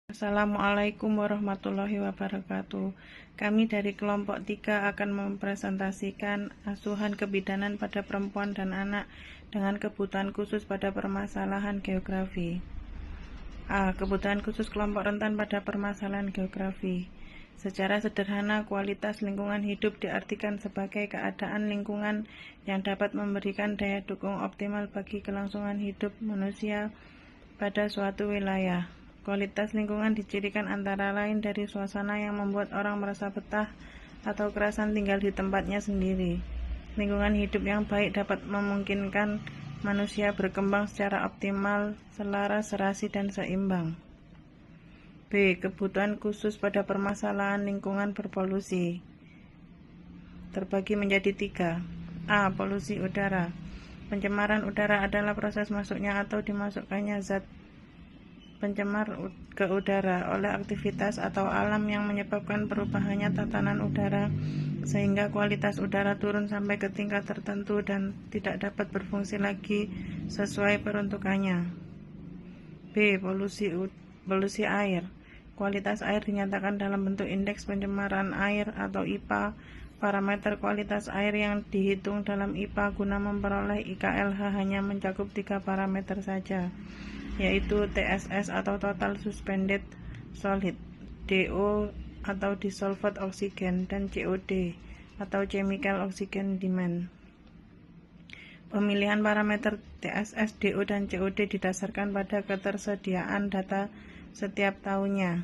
Assalamualaikum warahmatullahi wabarakatuh. Kami dari kelompok 3 akan mempresentasikan asuhan kebidanan pada perempuan dan anak dengan kebutuhan khusus pada permasalahan geografi. A. Kebutuhan khusus kelompok rentan pada permasalahan geografi. Secara sederhana, kualitas lingkungan hidup diartikan sebagai keadaan lingkungan yang dapat memberikan daya dukung optimal bagi kelangsungan hidup manusia pada suatu wilayah. Kualitas lingkungan dicirikan antara lain dari suasana yang membuat orang merasa betah atau kerasan tinggal di tempatnya sendiri. Lingkungan hidup yang baik dapat memungkinkan manusia berkembang secara optimal, selaras, serasi, dan seimbang. B. Kebutuhan khusus pada permasalahan lingkungan berpolusi terbagi menjadi 3. A. Polusi udara. Pencemaran udara adalah proses masuknya atau dimasukkannya zat pencemar ke udara oleh aktivitas atau alam yang menyebabkan perubahannya tatanan udara sehingga kualitas udara turun sampai ke tingkat tertentu dan tidak dapat berfungsi lagi sesuai peruntukannya. B. Polusi air. Kualitas air dinyatakan dalam bentuk indeks pencemaran air atau IPA. Parameter kualitas air yang dihitung dalam IPA guna memperoleh IKLH hanya mencakup 3 parameter saja, yaitu TSS atau Total Suspended Solid, DO atau Dissolved Oxygen, dan COD atau Chemical Oxygen Demand. Pemilihan parameter TSS, DO, dan COD didasarkan pada ketersediaan data setiap tahunnya.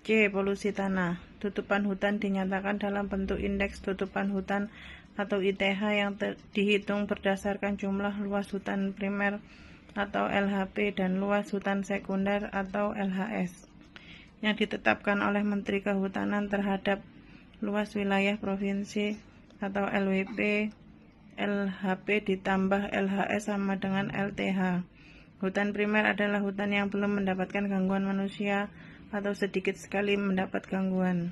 C. Polusi tanah. Tutupan hutan dinyatakan dalam bentuk indeks tutupan hutan atau ITH yang dihitung berdasarkan jumlah luas hutan primer atau LHP dan luas hutan sekunder atau LHS yang ditetapkan oleh Menteri Kehutanan terhadap luas wilayah provinsi atau LWP. LHP ditambah LHS sama dengan LTH. Hutan primer adalah hutan yang belum mendapatkan gangguan manusia atau sedikit sekali mendapat gangguan.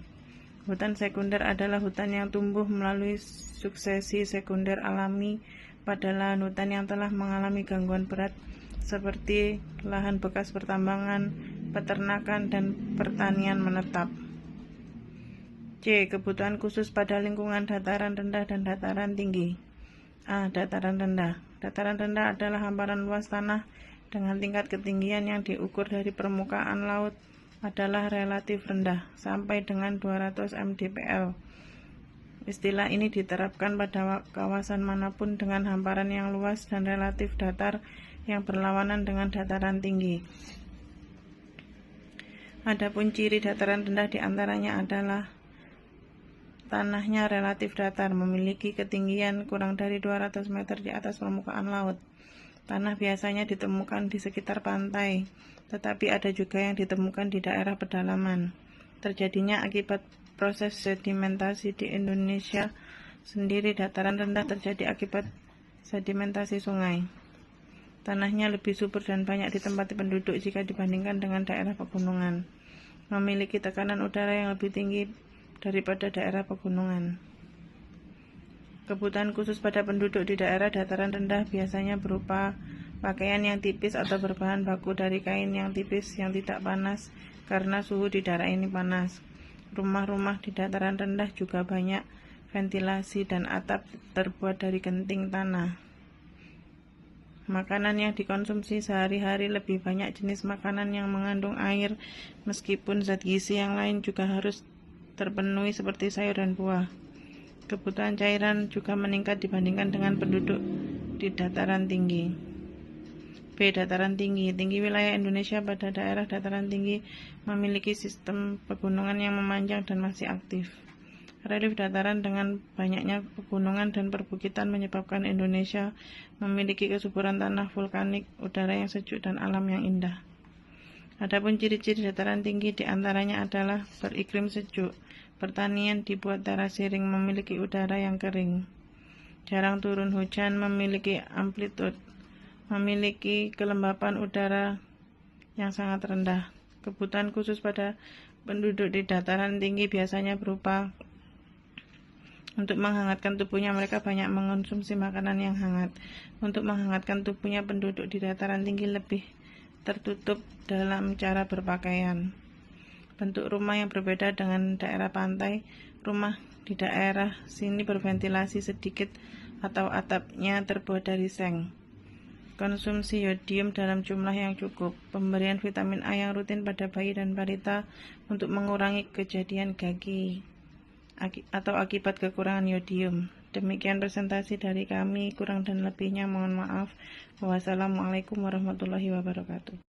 Hutan sekunder adalah hutan yang tumbuh melalui suksesi sekunder alami pada lahan hutan yang telah mengalami gangguan berat seperti lahan bekas pertambangan, peternakan, dan pertanian menetap. C. Kebutuhan khusus pada lingkungan dataran rendah dan dataran tinggi. A. Dataran rendah. Dataran rendah adalah hamparan luas tanah dengan tingkat ketinggian yang diukur dari permukaan laut adalah relatif rendah sampai dengan 200 mdpl. Istilah ini diterapkan pada kawasan manapun dengan hamparan yang luas dan relatif datar yang berlawanan dengan dataran tinggi. Adapun ciri dataran rendah diantaranya adalah tanahnya relatif datar, memiliki ketinggian kurang dari 200 meter di atas permukaan laut. Tanah biasanya ditemukan di sekitar pantai, tetapi ada juga yang ditemukan di daerah pedalaman. Terjadinya akibat proses sedimentasi di Indonesia sendiri. Dataran rendah terjadi akibat sedimentasi sungai. Tanahnya lebih subur dan banyak ditempati penduduk jika dibandingkan dengan daerah pegunungan. Memiliki tekanan udara yang lebih tinggi daripada daerah pegunungan. Kebutuhan khusus pada penduduk di daerah dataran rendah biasanya berupa pakaian yang tipis atau berbahan baku dari kain yang tipis yang tidak panas karena suhu di daerah ini panas. Rumah-rumah di dataran rendah juga banyak ventilasi dan atap terbuat dari genting tanah. Makanan yang dikonsumsi sehari-hari lebih banyak jenis makanan yang mengandung air, meskipun zat gizi yang lain juga harus terpenuhi seperti sayur dan buah. Kebutuhan cairan juga meningkat dibandingkan dengan penduduk di dataran tinggi. B. Dataran tinggi. Tinggi wilayah Indonesia pada daerah dataran tinggi memiliki sistem pegunungan yang memanjang dan masih aktif. Relief dataran dengan banyaknya pegunungan dan perbukitan menyebabkan Indonesia memiliki kesuburan tanah vulkanik, udara yang sejuk, dan alam yang indah. Adapun ciri-ciri dataran tinggi diantaranya adalah beriklim sejuk, pertanian dibuat terasiring, memiliki udara yang kering, jarang turun hujan, memiliki amplitude, memiliki kelembapan udara yang sangat rendah. Kebutuhan khusus pada penduduk di dataran tinggi biasanya berupa untuk menghangatkan tubuhnya, mereka banyak mengonsumsi makanan yang hangat. Untuk menghangatkan tubuhnya, penduduk di dataran tinggi lebih tertutup dalam cara berpakaian. Bentuk rumah yang berbeda dengan daerah pantai. Rumah di daerah sini berventilasi sedikit atau atapnya terbuat dari seng. Konsumsi yodium dalam jumlah yang cukup. Pemberian vitamin A yang rutin pada bayi dan balita untuk mengurangi kejadian gagi atau akibat kekurangan yodium. Demikian presentasi dari kami, kurang dan lebihnya mohon maaf. Wassalamualaikum warahmatullahi wabarakatuh.